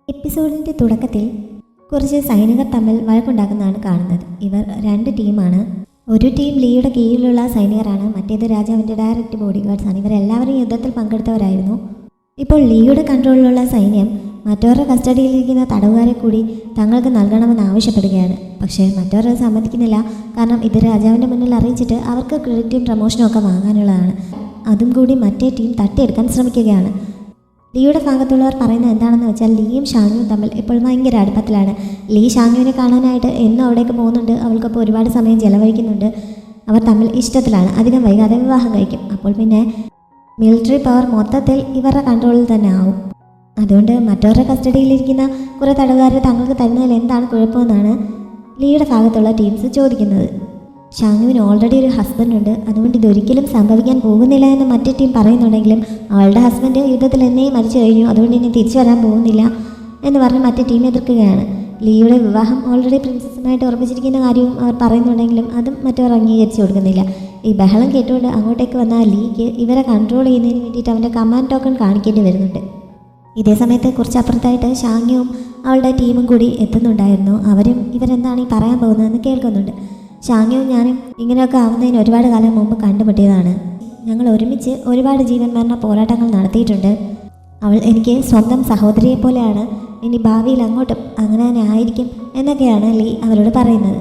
എപ്പിസോഡിൻ്റെ തുടക്കത്തിൽ കുറച്ച് സൈനികർ തമ്മിൽ വഴക്കുണ്ടാക്കുന്നതാണ് കാണുന്നത്. ഇവർ രണ്ട് ടീമാണ്. ഒരു ടീം ലീയുടെ കീഴിലുള്ള സൈനികരാണ്, മറ്റേത് രാജാവിൻ്റെ ഡയറക്റ്റ് ബോഡി ഗാർഡ്സാണ്. ഇവരെല്ലാവരും യുദ്ധത്തിൽ പങ്കെടുത്തവരായിരുന്നു. ഇപ്പോൾ ലീയുടെ കൺട്രോളിലുള്ള സൈന്യം മറ്റവരുടെ കസ്റ്റഡിയിലിരിക്കുന്ന തടവുകാരെ കൂടി തങ്ങൾക്ക് നൽകണമെന്ന് ആവശ്യപ്പെടുകയാണ്. പക്ഷേ മറ്റവർ സമ്മതിക്കുന്നില്ല. കാരണം ഇത് രാജാവിൻ്റെ മുന്നിൽ അറിയിച്ചിട്ട് അവർക്ക് ക്രെഡിറ്റും പ്രമോഷനും ഒക്കെ വാങ്ങാനുള്ളതാണ്. അതും കൂടി മറ്റേ ടീം തട്ടിയെടുക്കാൻ ശ്രമിക്കുകയാണ്. ലീയുടെ ഭാഗത്തുള്ളവർ പറയുന്നത് എന്താണെന്ന് വെച്ചാൽ ലീയും ഷാങ്യുവും തമ്മിൽ ഇപ്പോൾ ഭയങ്കര അടുപ്പത്തിലാണ്. ലീ ഷാങ്യുവിനെ കാണാനായിട്ട് എന്നും അവിടേക്ക് പോകുന്നുണ്ട്. അവൾക്കൊപ്പം ഒരുപാട് സമയം ചെലവഴിക്കുന്നുണ്ട്. അവർ തമ്മിൽ ഇഷ്ടത്തിലാണ്. അധികം വൈകാതെ വിവാഹം കഴിക്കും. അപ്പോൾ പിന്നെ മിലിറ്ററി പവർ മൊത്തത്തിൽ ഇവരുടെ കൺട്രോളിൽ തന്നെ ആവും. അതുകൊണ്ട് മറ്റവരുടെ കസ്റ്റഡിയിലിരിക്കുന്ന കുറേ തടവുകാരെ തങ്ങൾക്ക് തരുന്നതിൽ എന്താണ് കുഴപ്പമെന്നാണ് ലീയുടെ ഭാഗത്തുള്ള ടീംസ് ചോദിക്കുന്നത്. ഷാങ്യുവിന് ഓൾറെഡി ഒരു ഹസ്ബൻഡ് ഉണ്ട്. അതുകൊണ്ട് ഇതൊരിക്കലും സംഭവിക്കാൻ പോകുന്നില്ല എന്ന് മറ്റേ ടീം പറയുന്നുണ്ടെങ്കിലും അവളുടെ ഹസ്ബൻഡ് യുദ്ധത്തിൽ എന്നേ മരിച്ചു കഴിഞ്ഞു. അതുകൊണ്ട് ഇനി തിരിച്ചു വരാൻ പോകുന്നില്ല എന്ന് പറഞ്ഞ് മറ്റേ ടീം എതിർക്കുകയാണ്. ലീയുടെ വിവാഹം ഓൾറെഡി പ്രിൻസസുമായിട്ട് ഉറപ്പിച്ചിരിക്കുന്ന കാര്യവും അവർ പറയുന്നുണ്ടെങ്കിലും അതും മറ്റവർ അംഗീകരിച്ചു കൊടുക്കുന്നില്ല. ഈ ബഹളം കേട്ടുകൊണ്ട് അങ്ങോട്ടേക്ക് വന്ന ലീക്ക് ഇവരെ കൺട്രോൾ ചെയ്യുന്നതിന് വേണ്ടിയിട്ട് അവൻ്റെ കമാൻഡ് ടോക്കൺ കാണിക്കേണ്ടി വരുന്നുണ്ട്. ഇതേ സമയത്ത് കുറച്ച് അപ്പുറത്തായിട്ട് ഷാങ്യുവും അവളുടെ ടീമും കൂടി എത്തുന്നുണ്ടായിരുന്നു. അവരും ഇവരെന്താണ് ഈ പറയാൻ പോകുന്നതെന്ന് കേൾക്കുന്നുണ്ട്. ഷാങ്യുവും ഞാനും ഇങ്ങനെയൊക്കെ ആവുന്നതിന് ഒരുപാട് കാലം മുമ്പ് കണ്ടുമുട്ടിയതാണ്. ഞങ്ങൾ ഒരുമിച്ച് ഒരുപാട് ജീവൻ മരണ പോരാട്ടങ്ങൾ നടത്തിയിട്ടുണ്ട്. അവൾ എനിക്ക് സ്വന്തം സഹോദരിയെ പോലെയാണ്. ഇനി ഭാവിയിൽ അങ്ങോട്ടും അങ്ങനെ തന്നെ ആയിരിക്കും എന്നൊക്കെയാണ് ലീ അവരോട് പറയുന്നത്.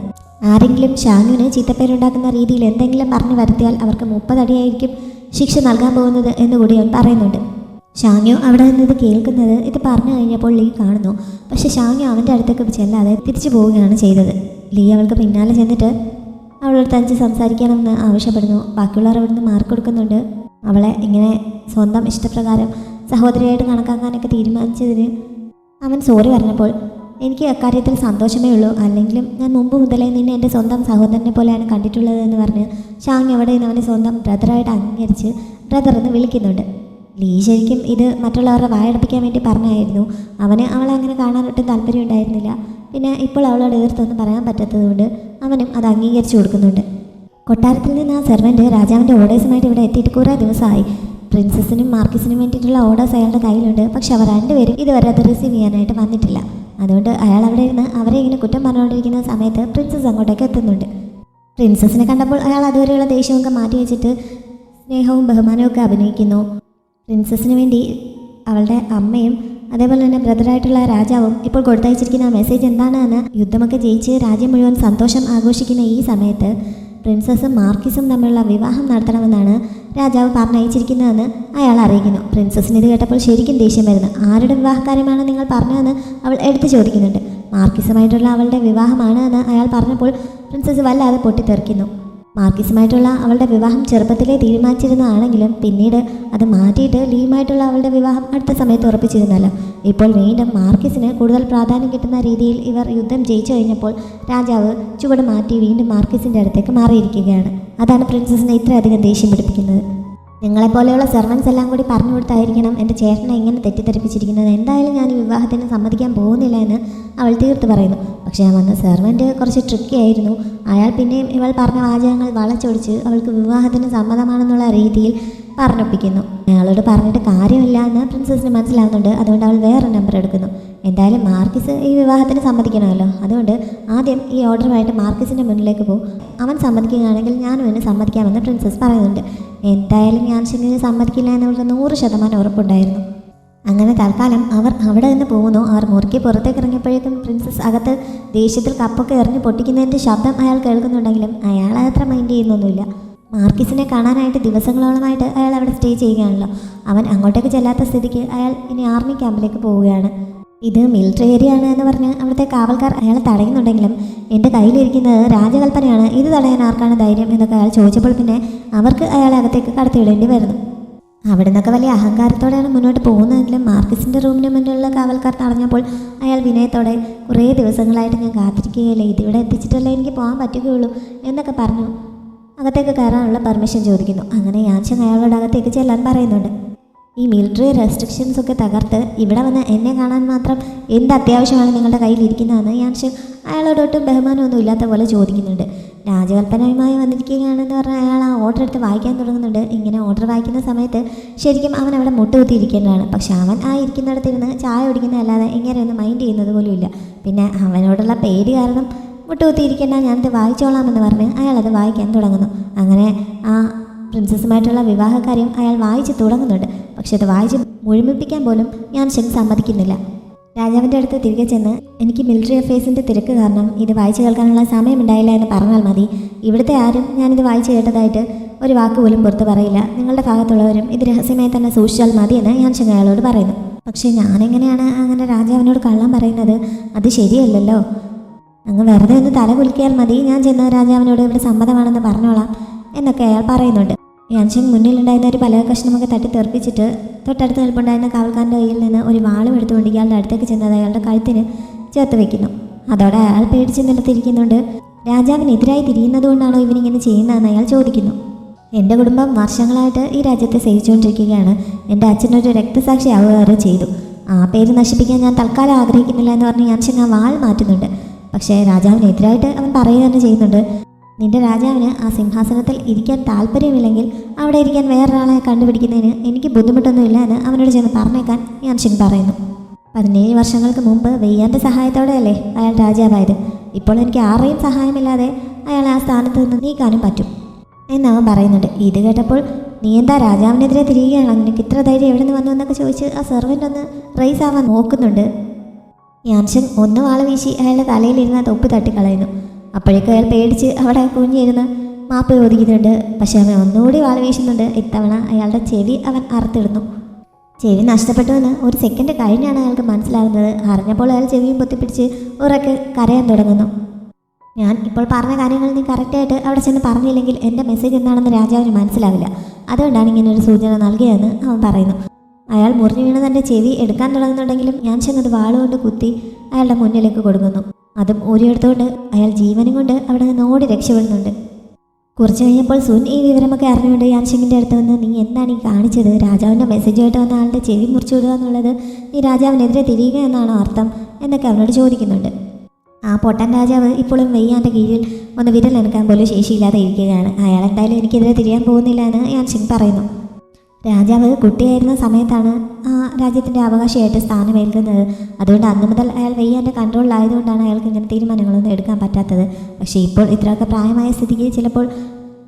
ആരെങ്കിലും ഷാങ്യുവിന് ചീത്തപ്പേരുണ്ടാക്കുന്ന രീതിയിൽ എന്തെങ്കിലും പറഞ്ഞു വരുത്തിയാൽ അവർക്ക് 30 അടിയായിരിക്കും ശിക്ഷ നൽകാൻ പോകുന്നത് എന്നുകൂടി അവൻ പറയുന്നുണ്ട്. ഷാങ്യു അവിടെ നിന്നത് കേൾക്കുന്നത് ഇത് പറഞ്ഞു കഴിഞ്ഞപ്പോൾ ലീ കാണുന്നു. പക്ഷെ ഷാങ്യു അവൻ്റെ അടുത്തേക്ക് ചെല്ലാതെ തിരിച്ചു പോവുകയാണ് ചെയ്തത്. ലീ അവൾക്ക് പിന്നാലെ ചെന്നിട്ട് അവളോട് തനിച്ച് സംസാരിക്കണമെന്ന് ആവശ്യപ്പെടുന്നു. ബാക്കിയുള്ളവർ അവിടുന്ന് മാർക്ക് കൊടുക്കുന്നുണ്ട്. അവളെ ഇങ്ങനെ സ്വന്തം ഇഷ്ടപ്രകാരം സഹോദരിയായിട്ട് കണക്കാക്കാനൊക്കെ തീരുമാനിച്ചതിന് അവൻ സോറി പറഞ്ഞപ്പോൾ എനിക്ക് അക്കാര്യത്തിൽ സന്തോഷമേ ഉള്ളൂ. അല്ലെങ്കിലും ഞാൻ മുമ്പ് മുതലേ നിന്നെ എൻ്റെ സ്വന്തം സഹോദരനെ പോലെയാണ് കണ്ടിട്ടുള്ളത് എന്ന് പറഞ്ഞ് ഷാങ്യു അവിടെ നിന്ന് അവനെ സ്വന്തം ബ്രദറായിട്ട് അംഗീകരിച്ച് ബ്രദർ എന്ന് വിളിക്കുന്നുണ്ട്. ലീ ശരിക്കും ഇത് മറ്റുള്ളവരുടെ വായടപ്പിക്കാൻ വേണ്ടി പറഞ്ഞായിരുന്നു. അവന് അവളെ അങ്ങനെ കാണാനൊട്ടും താല്പര്യം ഉണ്ടായിരുന്നില്ല. പിന്നെ ഇപ്പോൾ അവളോട് എതിർത്തൊന്നും പറയാൻ പറ്റാത്തതുകൊണ്ട് അവനും അത് അംഗീകരിച്ചു കൊടുക്കുന്നുണ്ട്. കൊട്ടാരത്തിൽ നിന്ന് ആ സെർവൻറ്റ് രാജാവിൻ്റെ ഓർഡേഴ്സുമായിട്ട് ഇവിടെ എത്തിയിട്ട് കുറേ ദിവസമായി. പ്രിൻസസിനും മാർക്കിസിനും വേണ്ടിയിട്ടുള്ള ഓർഡേഴ്സ് അയാളുടെ കയ്യിലുണ്ട്. പക്ഷെ അവർ രണ്ടുപേരും ഇതുവരെ അത് റിസീവ് ചെയ്യാനായിട്ട് വന്നിട്ടില്ല. അതുകൊണ്ട് അയാൾ അവിടെ ഇരുന്ന് അവരെ ഇങ്ങനെ കുറ്റം പറഞ്ഞുകൊണ്ടിരിക്കുന്ന സമയത്ത് പ്രിൻസസ് അങ്ങോട്ടേക്ക് എത്തുന്നുണ്ട്. പ്രിൻസസിനെ കണ്ടപ്പോൾ അയാൾ അതുവരെയുള്ള ദേഷ്യമൊക്കെ മാറ്റി വെച്ചിട്ട് സ്നേഹവും ബഹുമാനവും ഒക്കെ അഭിനയിക്കുന്നു. പ്രിൻസസിന് വേണ്ടി അവളുടെ അമ്മയും അതേപോലെ തന്നെ ബ്രദറായിട്ടുള്ള രാജാവും ഇപ്പോൾ കൊടുത്തയച്ചിരിക്കുന്ന മെസ്സേജ് എന്താണെന്ന് യുദ്ധമൊക്കെ ജയിച്ച് രാജ്യം മുഴുവൻ സന്തോഷം ആഘോഷിക്കുന്ന ഈ സമയത്ത് പ്രിൻസസും മാർക്കിസും തമ്മിലുള്ള വിവാഹം നടത്തണമെന്നാണ് രാജാവ് പറഞ്ഞയച്ചിരിക്കുന്നതെന്ന് അയാൾ അറിയിക്കുന്നു. പ്രിൻസസിന് ഇത് കേട്ടപ്പോൾ ശരിക്കും ദേഷ്യം വരുന്നു. ആരുടെ വിവാഹകാര്യമാണ് നിങ്ങൾ പറഞ്ഞതെന്ന് അവൾ എടുത്തു ചോദിക്കുന്നുണ്ട്. മാർക്കിസുമായിട്ടുള്ള അവളുടെ വിവാഹമാണ് എന്ന് അയാൾ പറഞ്ഞപ്പോൾ പ്രിൻസസ് വല്ലാതെ പൊട്ടിത്തെറിക്കുന്നു. മാർക്കിസുമായിട്ടുള്ള അവളുടെ വിവാഹം ചെറുപ്പത്തിലേ തീരുമാനിച്ചിരുന്നതാണെങ്കിലും പിന്നീട് അത് മാറ്റിയിട്ട് ലീയുമായിട്ടുള്ള അവളുടെ വിവാഹം അടുത്ത സമയത്ത് ഉറപ്പിച്ചിരുന്നല്ലോ. ഇപ്പോൾ വീണ്ടും മാർക്കിസിന് കൂടുതൽ പ്രാധാന്യം കിട്ടുന്ന രീതിയിൽ ഇവർ യുദ്ധം ജയിച്ചു കഴിഞ്ഞപ്പോൾ രാജാവ് ചുവട് മാറ്റി വീണ്ടും മാർക്കിസിൻ്റെ അടുത്തേക്ക് മാറിയിരിക്കുകയാണ്. അതാണ് പ്രിൻസസിനെ ഇത്രയധികം ദേഷ്യം പിടിപ്പിക്കുന്നത്. നിങ്ങളെപ്പോലെയുള്ള സെർവൻസ് എല്ലാം കൂടി പറഞ്ഞു കൊടുത്തായിരിക്കണം എൻ്റെ ചേട്ടനെ ഇങ്ങനെ തെറ്റിദ്ധരിപ്പിച്ചിരിക്കുന്നത്. എന്തായാലും ഞാൻ ഈ വിവാഹത്തിന് സമ്മതിക്കാൻ പോകുന്നില്ല എന്ന് അവൾ തീർത്ത് പറയുന്നു. പക്ഷേ ആ വന്ന സെർവൻറ്റ് കുറച്ച് ട്രിക്കി ആയിരുന്നു. അയാൾ പിന്നെയും ഇവൾ പറഞ്ഞ വാചകങ്ങൾ വളച്ചൊടിച്ച് അവൾക്ക് വിവാഹത്തിന് സമ്മതമാണെന്നുള്ള രീതിയിൽ പറഞ്ഞൊപ്പിക്കുന്നു. അയാളോട് പറഞ്ഞിട്ട് കാര്യമില്ല എന്ന് പ്രിൻസസിന് മനസ്സിലാവുന്നുണ്ട്. അതുകൊണ്ട് അവൾ വേറെ നമ്പർ എടുക്കുന്നു. എന്തായാലും മാർക്കിസ് ഈ വിവാഹത്തിന് സമ്മതിക്കണമല്ലോ. അതുകൊണ്ട് ആദ്യം ഈ ഓർഡറുമായിട്ട് മാർക്കിസിൻ്റെ മുന്നിലേക്ക് പോകും. അവൻ സമ്മതിക്കുകയാണെങ്കിൽ ഞാനും അവന് സമ്മതിക്കാമെന്ന് പ്രിൻസസ് പറയുന്നുണ്ട്. എന്തായാലും ഞാൻ ശനിയെ സമ്മതിക്കില്ല എന്നവൾക്ക് 100% ഉറപ്പുണ്ടായിരുന്നു. അങ്ങനെ തൽക്കാലം അവർ അവിടെ നിന്ന് പോകുന്നു. അവർ മുറുക്കി പുറത്തേക്ക് ഇറങ്ങിയപ്പോഴേക്കും പ്രിൻസസ് അകത്ത് ദേഷ്യത്തിൽ കപ്പൊക്കെ എറിഞ്ഞ് പൊട്ടിക്കുന്നതിൻ്റെ ശബ്ദം അയാൾ കേൾക്കുന്നുണ്ടെങ്കിലും അയാൾ അതത്ര മൈൻഡ് ചെയ്യുന്നൊന്നുമില്ല. മാർക്കിസിനെ കാണാനായിട്ട് ദിവസങ്ങളോളമായിട്ട് അയാൾ അവിടെ സ്റ്റേ ചെയ്യുകയാണല്ലോ. അവൻ അങ്ങോട്ടേക്ക് ചെല്ലാത്ത സ്ഥിതിക്ക് അയാൾ ഇനി ആർമി ക്യാമ്പിലേക്ക് പോവുകയാണ്. ഇത് മിലിറ്ററി ഏരിയ ആണ് എന്ന് പറഞ്ഞ് അവിടുത്തെ കാവൽക്കാർ അയാളെ തടയുന്നുണ്ടെങ്കിലും എൻ്റെ കയ്യിലിരിക്കുന്നത് രാജകൽപ്പനയാണ്, ഇത് തടയാൻ ആർക്കാണ് ധൈര്യം എന്നൊക്കെ അയാൾ ചോദിച്ചപ്പോൾ പിന്നെ അവർക്ക് അയാളെ അകത്തേക്ക് കടത്തിവിടേണ്ടി വരുന്നു. അവിടെ നിന്നൊക്കെ വലിയ അഹങ്കാരത്തോടെയാണ് മുന്നോട്ട് പോകുന്നതെങ്കിലും മാർക്കിസിൻ്റെ റൂമിന് മുന്നിലുള്ള കാവൽക്കാർ തടഞ്ഞപ്പോൾ അയാൾ വിനയത്തോടെ കുറേ ദിവസങ്ങളായിട്ട് ഞാൻ കാത്തിരിക്കുകയല്ലേ, ഇതിവിടെ എത്തിച്ചിട്ടല്ലേ എനിക്ക് പോകാൻ പറ്റുകയുള്ളൂ എന്നൊക്കെ പറഞ്ഞു അകത്തേക്ക് കയറാനുള്ള പെർമിഷൻ ചോദിക്കുന്നു. അങ്ങനെ യാൻഷങ് അയാളോട് അകത്തേക്ക് ചെല്ലാൻ പറയുന്നുണ്ട്. ഈ മിലിറ്ററി റെസ്ട്രിക്ഷൻസ് ഒക്കെ തകർത്ത് ഇവിടെ വന്ന് എന്നെ കാണാൻ മാത്രം എന്ത് അത്യാവശ്യമാണ് നിങ്ങളുടെ കയ്യിലിരിക്കുന്നതെന്ന് യാൻഷങ് അയാളോടൊട്ടും ബഹുമാനമൊന്നും ഇല്ലാത്ത പോലെ ചോദിക്കുന്നുണ്ട്. രാജകൽപ്പനയുമായി വന്നിരിക്കുകയാണെന്ന് പറഞ്ഞാൽ അയാൾ ആ ഓർഡർ എടുത്ത് വായിക്കാൻ തുടങ്ങുന്നുണ്ട്. ഇങ്ങനെ ഓർഡർ വായിക്കുന്ന സമയത്ത് ശരിക്കും അവൻ അവിടെ മുട്ടുകുത്തിയിരിക്കേണ്ടതാണ്. പക്ഷെ അവൻ ആ ഇരിക്കുന്നിടത്തിരുന്ന് ചായ കുടിക്കുന്ന അല്ലാതെ ഇങ്ങനെ ഒന്ന് മൈൻഡ് ചെയ്യുന്നത് പോലുമില്ല. പിന്നെ അവനോടുള്ള പേടി കാരണം മുട്ടുകുത്തിയിരിക്കേണ്ട, ഞാനത് വായിച്ചോളാമെന്ന് പറഞ്ഞ് അയാളത് വായിക്കാൻ തുടങ്ങുന്നു. അങ്ങനെ ആ പ്രിൻസസുമായിട്ടുള്ള വിവാഹകാര്യം അയാൾ വായിച്ച് തുടങ്ങുന്നുണ്ട്. പക്ഷെ അത് വായിച്ച് മുഴുമിപ്പിക്കാൻ പോലും യാൻഷിങ് സമ്മതിക്കുന്നില്ല. രാജാവിൻ്റെ അടുത്ത് തിരികെ ചെന്ന് എനിക്ക് മിലിറ്ററി അഫയേഴ്സിൻ്റെ തിരക്ക് കാരണം ഇത് വായിച്ചു കേൾക്കാനുള്ള സമയമുണ്ടായില്ല എന്ന് പറഞ്ഞാൽ മതി. ഇവിടുത്തെ ആരും ഞാനിത് വായിച്ചു കേട്ടതായിട്ട് ഒരു വാക്ക് പോലും പുറത്ത് പറയില്ല. നിങ്ങളുടെ ഭാഗത്തുള്ളവരും ഇത് രഹസ്യമായി തന്നെ സൂക്ഷിച്ചാൽ മതി എന്ന് യാൻഷിങ് അയാളോട് പറയുന്നു. പക്ഷേ ഞാനെങ്ങനെയാണ് അങ്ങനെ രാജാവിനോട് കള്ളം പറയുന്നത്? അത് ശരിയല്ലല്ലോ. അങ്ങ് വെറുതെ ഒന്ന് തല കുലുക്കിയാൽ മതി, ഞാൻ ചെന്ന് രാജാവിനോട് ഇവിടെ സമ്മതമാണെന്ന് പറഞ്ഞോളാം എന്നൊക്കെ അയാൾ പറയുന്നുണ്ട്. യാൻഷിങ് മുന്നിലുണ്ടായിരുന്ന ഒരു പലക കഷ്ണമൊക്കെ തട്ടി തെറിപ്പിച്ചിട്ട് തൊട്ടടുത്ത് നിൽപ്പുണ്ടായിരുന്ന കാവൽക്കാരൻ്റെ കയ്യിൽ നിന്ന് ഒരു വാളും എടുത്തുകൊണ്ട് ഇയാളുടെ അടുത്തേക്ക് ചെന്നത് അയാളുടെ കഴുത്തിന് ചേർത്ത് വെക്കുന്നു. അതോടെ അയാൾ പേടിച്ച് നിലത്തിരിക്കുന്നുണ്ട്. രാജാവിനെതിരായി തിരിയുന്നത് കൊണ്ടാണോ ഇവനിങ്ങനെ ചെയ്യുന്നതെന്ന് അയാൾ ചോദിക്കുന്നു. എൻ്റെ കുടുംബം വർഷങ്ങളായിട്ട് ഈ രാജ്യത്തെ സേവിച്ചുകൊണ്ടിരിക്കുകയാണ്. എൻ്റെ അച്ഛനൊരു രക്തസാക്ഷി ആവുകയും ചെയ്തു. ആ പേര് നശിപ്പിക്കാൻ ഞാൻ തൽക്കാലം ആഗ്രഹിക്കുന്നില്ല എന്ന് പറഞ്ഞ് യാൻഷിങ് ആ വാൾ മാറ്റുന്നുണ്ട്. പക്ഷേ രാജാവിനെതിരായിട്ട് അവൻ പറയുക തന്നെ ചെയ്യുന്നുണ്ട്. നിന്റെ രാജാവിന് ആ സിംഹാസനത്തിൽ ഇരിക്കാൻ താല്പര്യമില്ലെങ്കിൽ അവിടെ ഇരിക്കാൻ വേറൊരാളെ കണ്ടുപിടിക്കുന്നതിന് എനിക്ക് ബുദ്ധിമുട്ടൊന്നുമില്ല എന്ന് അവനോട് ചെന്ന് പറഞ്ഞേക്കാൻ യാൻഷിങ് പറയുന്നു. 17 വർഷങ്ങൾക്ക് മുമ്പ് വെയ്യാൻ്റെ സഹായത്തോടെയല്ലേ അയാൾ രാജാവായത്. ഇപ്പോൾ എനിക്ക് ആരെയും സഹായമില്ലാതെ അയാളെ ആ സ്ഥാനത്ത് നിന്ന് നീക്കാനും പറ്റും എന്നവൻ പറയുന്നുണ്ട്. ഇത് കേട്ടപ്പോൾ നീ എന്താ രാജാവിനെതിരെ തിരികുകയാണോ? നിനക്ക് ഇത്ര ധൈര്യം എവിടെ നിന്ന് വന്നു എന്നൊക്കെ ചോദിച്ച് ആ സെർവൻ്റ് ഒന്ന് റൈസ് ആവാൻ നോക്കുന്നുണ്ട്. യാൻഷിങ് ഒന്ന് വാള് വീശി അയാളുടെ തലയിലിരുന്ന തൊപ്പ് തട്ടിക്കളയുന്നു. അപ്പോഴേക്കും അയാൾ പേടിച്ച് അവിടെ കുഞ്ഞിരുന്ന് മാപ്പ് ചോദിക്കുന്നുണ്ട്. പക്ഷെ അവൻ ഒന്നുകൂടി വാൾ വീശുന്നുണ്ട്. ഇത്തവണ അയാളുടെ ചെവി അവൻ അറുത്തിടുന്നു. ചെവി നഷ്ടപ്പെട്ടുവെന്ന് ഒരു സെക്കൻഡ് കഴിഞ്ഞാണ് അയാൾക്ക് മനസ്സിലാകുന്നത്. അറിഞ്ഞപ്പോൾ അയാൾ ചെവിയും പൊത്തിപ്പിടിച്ച് ഉറക്കെ കരയാൻ തുടങ്ങുന്നു. ഞാൻ ഇപ്പോൾ പറഞ്ഞ കാര്യങ്ങൾ നീ കറക്റ്റായിട്ട് അവിടെ ചെന്ന് പറഞ്ഞില്ലെങ്കിൽ എൻ്റെ മെസ്സേജ് എന്താണെന്ന് രാജാവിന് മനസ്സിലാവില്ല. അതുകൊണ്ടാണ് ഇങ്ങനെ ഒരു സൂചന നൽകിയതെന്ന് അവൻ പറയുന്നു. അയാൾ മുറിഞ്ഞു വീണ് തൻ്റെ ചെവി എടുക്കാൻ തുടങ്ങുന്നുണ്ടെങ്കിലും ഞാൻ ചെന്നത് വാളുകൊണ്ട് കുത്തി അയാളുടെ മുന്നിലേക്ക് കൊടുക്കുന്നു. അതും ഊരിയെടുത്തുകൊണ്ട് അയാൾ ജീവനും കൊണ്ട് അവിടെ നിന്ന് ഓടി രക്ഷപ്പെടുന്നുണ്ട്. കുറച്ച് കഴിഞ്ഞപ്പോൾ സുൻ ഈ വിവരമൊക്കെ അറിഞ്ഞുകൊണ്ട് യാൻഷിങ്ങിൻ്റെ അടുത്ത് വന്ന് നീ എന്താണ് ഈ കാണിച്ചത്? രാജാവിൻ്റെ മെസ്സേജായിട്ട് വന്ന ആളുടെ ചെവി മുറിച്ചു വിടുക എന്നുള്ളത് നീ രാജാവിനെതിരെ തിരിയുക എന്നാണോ അർത്ഥം എന്നൊക്കെ അവനോട് ചോദിക്കുന്നുണ്ട്. ആ പൊട്ടൻ രാജാവ് ഇപ്പോഴും വെയ്യാൻ്റെ കീഴിൽ ഒന്ന് വിരലെടുക്കാൻ പോലും ശേഷിയില്ലാതെ ഇരിക്കുകയാണ്. അയാൾ എന്തായാലും എനിക്കെതിരെ തിരിയാൻ പോകുന്നില്ല എന്ന് യാൻഷിങ് പറയുന്നു. രാജാവ് കുട്ടിയായിരുന്ന സമയത്താണ് ആ രാജ്യത്തിൻ്റെ അവകാശിയായിട്ട് സ്ഥാനമേൽക്കുന്നത്. അതുകൊണ്ട് അന്ന് മുതൽ അയാൾ വെയ്യാൻ്റെ കൺട്രോളിലായതുകൊണ്ടാണ് അയാൾക്ക് ഇങ്ങനെ തീരുമാനങ്ങളൊന്നും എടുക്കാൻ പറ്റാത്തത്. പക്ഷേ ഇപ്പോൾ ഇത്രയൊക്കെ പ്രായമായ സ്ഥിതിക്ക് ചിലപ്പോൾ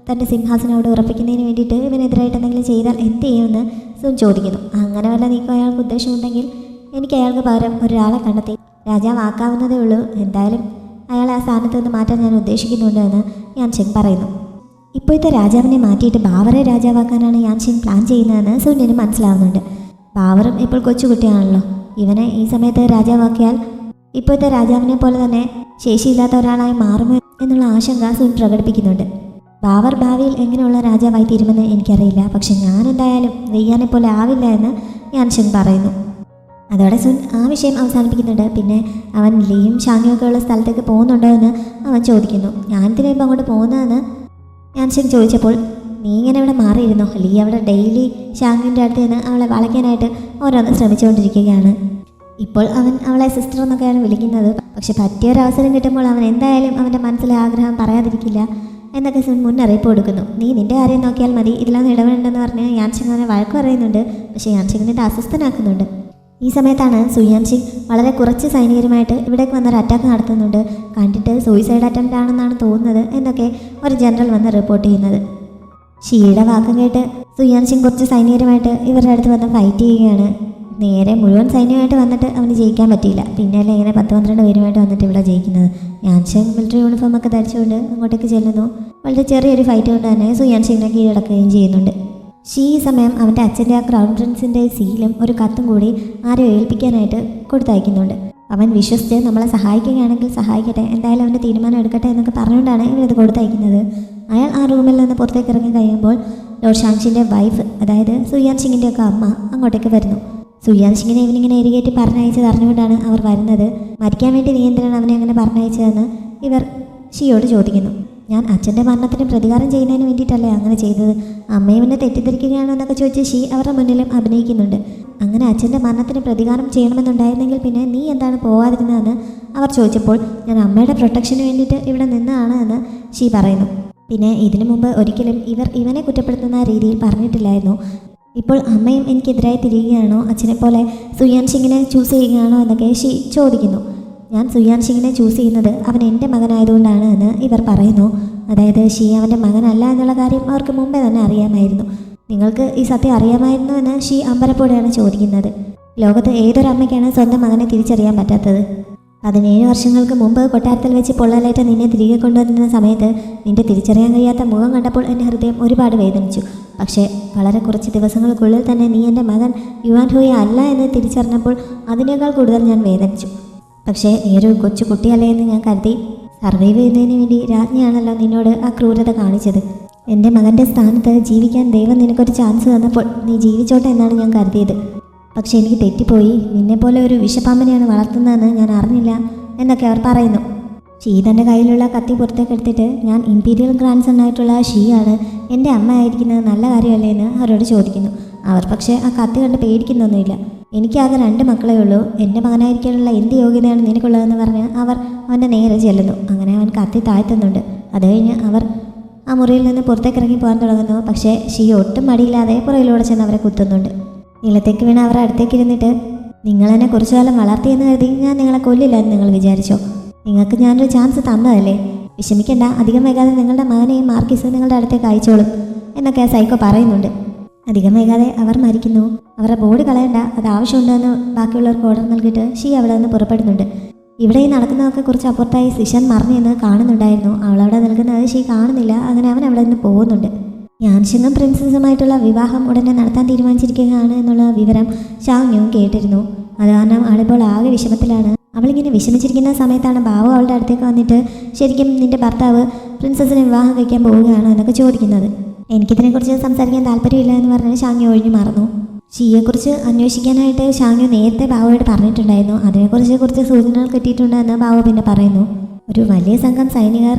തൻ്റെ സിംഹാസനം അവിടെ ഉറപ്പിക്കുന്നതിന് വേണ്ടിയിട്ട് ഇവനെതിരായിട്ട് എന്തെങ്കിലും ചെയ്താൽ എന്ത് ചെയ്യുമെന്ന് സുൻ ചോദിക്കുന്നു. അങ്ങനെ വല്ല നീക്കം അയാൾക്ക് ഉദ്ദേശമുണ്ടെങ്കിൽ എനിക്ക് അയാൾക്ക് പകരം ഒരാളെ കണ്ടെത്തി രാജാവാക്കാവുന്നതേ ഉള്ളൂ. എന്തായാലും അയാളെ ആ സ്ഥാനത്ത് നിന്ന് മാറ്റാൻ ഞാൻ ഉദ്ദേശിക്കുന്നുണ്ട് എന്ന് യാൻഷിങ് പറയുന്നു. ഇപ്പോഴത്തെ രാജാവിനെ മാറ്റിയിട്ട് ബാവറെ രാജാവാക്കാനാണ് യാൻഷിങ് പ്ലാൻ ചെയ്യുന്നതെന്ന് സുന്നിന് മനസ്സിലാവുന്നുണ്ട്. ബാവറും ഇപ്പോൾ കൊച്ചുകുട്ടിയാണല്ലോ. ഇവനെ ഈ സമയത്ത് രാജാവാക്കിയാൽ ഇപ്പോഴത്തെ രാജാവിനെ പോലെ തന്നെ ശേഷിയില്ലാത്ത ഒരാളായി മാറുമോ എന്നുള്ള ആശങ്ക സുൻ പ്രകടിപ്പിക്കുന്നുണ്ട്. ബാവർ ഭാവിയിൽ എങ്ങനെയുള്ള രാജാവായി തീരുമെന്ന് എനിക്കറിയില്ല. പക്ഷെ ഞാൻ എന്തായാലും വെയ്യാനെ പോലെ ആവില്ല എന്ന് യാൻഷിങ് പറയുന്നു. അതോടെ സുൻ ആ വിഷയം അവസാനിപ്പിക്കുന്നുണ്ട്. പിന്നെ അവൻ ലീയും ഷാങ്ങിയൊക്കെ ഉള്ള സ്ഥലത്തേക്ക് പോകുന്നുണ്ടോ എന്ന് അവൻ ചോദിക്കുന്നു. ഞാനിതിനെ ഇപ്പോൾ അങ്ങോട്ട് പോകുന്നതെന്ന് യാൻഷിങ് ചോദിച്ചപ്പോൾ നീ ഇങ്ങനെ ഇവിടെ മാറിയിരുന്നോ? ലീ അവിടെ ഡെയിലി ഷാങ്ങിൻ്റെ അടുത്ത് നിന്ന് അവളെ വളയ്ക്കാനായിട്ട് ഓരോന്ന് ശ്രമിച്ചുകൊണ്ടിരിക്കുകയാണ്. ഇപ്പോൾ അവൻ അവളെ സിസ്റ്റർ എന്നൊക്കെയാണ് വിളിക്കുന്നത്. പക്ഷെ പറ്റിയൊരവസരം കിട്ടുമ്പോൾ അവൻ എന്തായാലും അവൻ്റെ മനസ്സിലെ ആഗ്രഹം പറയാതിരിക്കില്ല എന്നൊക്കെ സുൻ മുന്നറിയിപ്പ് കൊടുക്കുന്നു. നീ നിൻ്റെ കാര്യം നോക്കിയാൽ മതി, ഇതിലൊന്നും ഇടപെടേണ്ടെന്ന് പറഞ്ഞ് യാൻഷിങ് അവനെ വഴക്ക് പറയുന്നുണ്ട്. പക്ഷേ യാൻഷിങ്ങിനെ അസ്വസ്ഥനാക്കുന്നുണ്ട്. ഈ സമയത്താണ് സുയാൻഷിങ് വളരെ കുറച്ച് സൈനികരുമായിട്ട് ഇവിടേക്ക് വന്നൊരു അറ്റാക്ക് നടത്തുന്നുണ്ട്. കണ്ടിട്ട് സൂയിസൈഡ് അറ്റംപ്റ്റ് ആണെന്നാണ് തോന്നുന്നത് എന്നൊക്കെ ഒരു ജനറൽ വന്ന് റിപ്പോർട്ട് ചെയ്യുന്നത്. ഷീയുടെ വാക്കും കേട്ട് സുയാൻഷിങ് കുറച്ച് സൈനികരുമായിട്ട് ഇവരുടെ അടുത്ത് വന്ന് ഫൈറ്റ് ചെയ്യുകയാണ്. നേരെ മുഴുവൻ സൈന്യമായിട്ട് വന്നിട്ട് അവന് ജയിക്കാൻ പറ്റിയില്ല. പിന്നെയല്ലേ ഇങ്ങനെ 10-12 പേരുമായിട്ട് വന്നിട്ട് ഇവിടെ ജയിക്കുന്നത്. യാൻഷിങ് മിലിറ്ററി യൂണിഫോമൊക്കെ ധരിച്ചുകൊണ്ട് അങ്ങോട്ടേക്ക് ചെല്ലുന്നു. വളരെ ചെറിയൊരു ഫൈറ്റ് കൊണ്ട് തന്നെ സുയാൻഷിങ്ങിനെ കീഴടക്കുകയും ചെയ്യുന്നുണ്ട്. ഷീ ഈ സമയം അവൻ്റെ അച്ഛൻ്റെ ആ ക്രൗൺ പ്രിൻസിൻ്റെ സീലും ഒരു കത്തും കൂടി ആരോ ഏൽപ്പിക്കാനായിട്ട് കൊടുത്തയക്കുന്നുണ്ട്. അവൻ വിശ്വസിച്ച് നമ്മളെ സഹായിക്കുകയാണെങ്കിൽ സഹായിക്കട്ടെ, എന്തായാലും അവൻ്റെ തീരുമാനം എടുക്കട്ടെ എന്നൊക്കെ പറഞ്ഞുകൊണ്ടാണ് ഇവരിത് കൊടുത്തയക്കുന്നത്. അയാൾ ആ റൂമിൽ നിന്ന് പുറത്തേക്ക് ഇറങ്ങി കഴിയുമ്പോൾ ലോർഡ് ഷാങ്ഷിൻ്റെ വൈഫ്, അതായത് സുയാൻഷിങ്ങിൻ്റെ ഒക്കെ അമ്മ അങ്ങോട്ടേക്ക് വരുന്നു. സുയാൻഷിങ്ങിനെ ഇവനിങ്ങനെ എരികേറ്റി പറഞ്ഞയച്ചത് അറിഞ്ഞുകൊണ്ടാണ് അവർ വരുന്നത്. മരിക്കാൻ വേണ്ടി നീ എന്തിനാണ് അവനെ അങ്ങനെ പറഞ്ഞയച്ചതെന്ന് ഇവർ ഷിയോട് ചോദിക്കുന്നു. ഞാൻ അച്ഛൻ്റെ മരണത്തിന് പ്രതികാരം ചെയ്യുന്നതിന് വേണ്ടിയിട്ടല്ലേ അങ്ങനെ ചെയ്തത്, അമ്മയും എന്നെ തെറ്റിദ്ധരിക്കുകയാണോ എന്നൊക്കെ ചോദിച്ച് ഷീ അവരുടെ മുന്നിലും അഭിനയിക്കുന്നുണ്ട്. അങ്ങനെ അച്ഛൻ്റെ മരണത്തിന് പ്രതികാരം ചെയ്യണമെന്നുണ്ടായിരുന്നെങ്കിൽ പിന്നെ നീ എന്താണ് പോകാതിരുന്നതെന്ന് അവർ ചോദിച്ചപ്പോൾ ഞാൻ അമ്മയുടെ പ്രൊട്ടക്ഷന് വേണ്ടിയിട്ട് ഇവിടെ നിന്നതാണ് എന്ന് ഷീ പറയുന്നു. പിന്നെ ഇതിനു മുമ്പ് ഒരിക്കലും ഇവനെ കുറ്റപ്പെടുത്തുന്ന രീതിയിൽ പറഞ്ഞിട്ടില്ലായിരുന്നു. ഇപ്പോൾ അമ്മയും എനിക്കെതിരായി തിരിയുകയാണോ, അച്ഛനെ പോലെ സുയാൻ സിംഗിനെ ചൂസ് ചെയ്യുകയാണോ എന്നൊക്കെ ഷീ ചോദിക്കുന്നു. ഞാൻ സുയാൻ സിംഗിനെ ചൂസ് ചെയ്യുന്നത് അവൻ എൻ്റെ മകനായതുകൊണ്ടാണ് എന്ന് ഇവർ പറയുന്നു. അതായത് ഷീ അവൻ്റെ മകനല്ല എന്നുള്ള കാര്യം അവർക്ക് മുമ്പേ തന്നെ അറിയാമായിരുന്നു. നിങ്ങൾക്ക് ഈ സത്യം അറിയാമായിരുന്നു എന്ന് ഷീ അമ്പരപ്പോടെയാണ് ചോദിക്കുന്നത്. ലോകത്ത് ഏതൊരമ്മയ്ക്കാണ് സ്വന്തം മകനെ തിരിച്ചറിയാൻ പറ്റാത്തത്? 17 വർഷങ്ങൾക്ക് മുമ്പ് കൊട്ടാരത്തിൽ വെച്ച് പൊള്ളലേറ്റ നിന്നെ തിരികെ കൊണ്ടുവരുന്ന സമയത്ത് നിന്റെ തിരിച്ചറിയാൻ കഴിയാത്ത മുഖം കണ്ടപ്പോൾ എൻ്റെ ഹൃദയം ഒരുപാട് വേദനിച്ചു. പക്ഷേ വളരെ കുറച്ച് ദിവസങ്ങൾക്കുള്ളിൽ തന്നെ നീ എൻ്റെ മകൻ യുവാൻ ഹോയി അല്ല എന്ന് തിരിച്ചറിഞ്ഞപ്പോൾ അതിനേക്കാൾ കൂടുതൽ ഞാൻ വേദനിച്ചു. പക്ഷേ നീ ഒരു കൊച്ചു കുട്ടിയല്ലേ എന്ന് ഞാൻ കരുതി. സർവൈവ് ചെയ്യുന്നതിന് വേണ്ടി രാജ്ഞിയാണല്ലോ നിന്നോട് ആ ക്രൂരത കാണിച്ചത്. എൻ്റെ മകൻ്റെ സ്ഥാനത്ത് ജീവിക്കാൻ ദൈവം നിനക്കൊരു ചാൻസ് തന്നപ്പോൾ നീ ജീവിച്ചോട്ടെ എന്നാണ് ഞാൻ കരുതിയത്. പക്ഷെ എനിക്ക് തെറ്റിപ്പോയി. നിന്നെപ്പോലെ ഒരു വിഷപ്പാമ്പനെയാണ് വളർത്തുന്നതെന്ന് ഞാൻ അറിഞ്ഞില്ല എന്നൊക്കെ അവർ പറയുന്നു. ഷീ തൻ്റെ കയ്യിലുള്ള കത്തി പുറത്തേക്ക് എടുത്തിട്ട് ഞാൻ ഇമ്പീരിയൽ ഗ്രാൻഡ് സൺ ആയിട്ടുള്ള ഷീയാണ്, എൻ്റെ അമ്മ ആയിരിക്കുന്നത് നല്ല കാര്യമല്ലേ എന്ന് അവരോട് ചോദിക്കുന്നു. അവർ പക്ഷേ ആ കത്തി കണ്ട് പേടിക്കുന്നൊന്നുമില്ല. എനിക്കാകെ 2 മക്കളേ ഉള്ളൂ. എൻ്റെ മകനായിരിക്കാനുള്ള എന്ത് യോഗ്യതയാണ് നിനക്കുള്ളതെന്ന് പറഞ്ഞ് അവർ അവൻ്റെ നേരെ ചെല്ലുന്നു. അങ്ങനെ അവൻ കത്തി താഴ്ത്തുന്നുണ്ട്. അത് കഴിഞ്ഞ് അവർ ആ മുറിയിൽ നിന്ന് പുറത്തേക്ക് ഇറങ്ങി പോകാൻ തുടങ്ങുന്നു. പക്ഷേ ഷീ ഒട്ടും മടിയില്ലാതെ പുറയിലൂടെ ചെന്ന് അവരെ കുത്തുന്നുണ്ട്. നിലത്തേക്ക് വീണ് അവരെ അടുത്തേക്ക് ഇരുന്നിട്ട്, നിങ്ങളെന്നെ കുറച്ചു കാലം വളർത്തിയെന്ന് കരുതി ഞാൻ നിങ്ങളെ കൊല്ലില്ല എന്ന് നിങ്ങൾ വിചാരിച്ചോ? നിങ്ങൾക്ക് ഞാനൊരു ചാൻസ് തന്നതല്ലേ? വിഷമിക്കേണ്ട, അധികം വൈകാതെ നിങ്ങളുടെ മകനെയും മാർക്കിസ് നിങ്ങളുടെ അടുത്തേക്ക് അയച്ചോളും എന്നൊക്കെ സൈക്കോ പറയുന്നുണ്ട്. അധികം വൈകാതെ അവർ മരിക്കുന്നു. അവരുടെ ബോഡി കളയണ്ട, അത് ആവശ്യമുണ്ടെന്ന് ബാക്കിയുള്ളവർക്ക് ഓർഡർ നൽകിയിട്ട് ഷീ അവിടെ നിന്ന് പുറപ്പെടുന്നുണ്ട്. ഇവിടെ ഈ നടക്കുന്നതൊക്കെ കുറിച്ച് അപ്പുറത്തായി സിഷൻ മറിഞ്ഞെന്ന് കാണുന്നുണ്ടായിരുന്നു. അവളവിടെ നിൽക്കുന്നത് ഷീ കാണുന്നില്ല. അങ്ങനെ അവൻ അവിടെ നിന്ന് പോകുന്നുണ്ട്. യാൻഷിങ്ങും പ്രിൻസസുമായിട്ടുള്ള വിവാഹം ഉടനെ നടത്താൻ തീരുമാനിച്ചിരിക്കുകയാണ് എന്നുള്ള വിവരം ഷാങ്യും കേട്ടിരുന്നു. അത് കാരണം ആളിപ്പോൾ ആകെ വിഷമത്തിലാണ്. അവളിങ്ങനെ വിഷമിച്ചിരിക്കുന്ന സമയത്താണ് ബാവു അവളുടെ അടുത്തേക്ക് വന്നിട്ട്, ശരിക്കും നിന്റെ ഭർത്താവ് പ്രിൻസസിനെ വിവാഹം കഴിക്കാൻ പോവുകയാണോ എന്നൊക്കെ ചോദിക്കുന്നത്. എനിക്കിതിനെക്കുറിച്ച് സംസാരിക്കാൻ താല്പര്യമില്ല എന്ന് പറഞ്ഞ് ഷാങ്യു ഒഴിഞ്ഞു മാറുന്നു. ഷീയെക്കുറിച്ച് അന്വേഷിക്കാനായിട്ട് ഷാങ്യു നേരത്തെ ബാവയോട് പറഞ്ഞിട്ടുണ്ടായിരുന്നു. അതിനെക്കുറിച്ച് കുറച്ച് സൂചനകൾ കിട്ടിയിട്ടുണ്ടെന്ന് ബാവു പിന്നെ പറയുന്നു. ഒരു വലിയ സംഘം സൈനികർ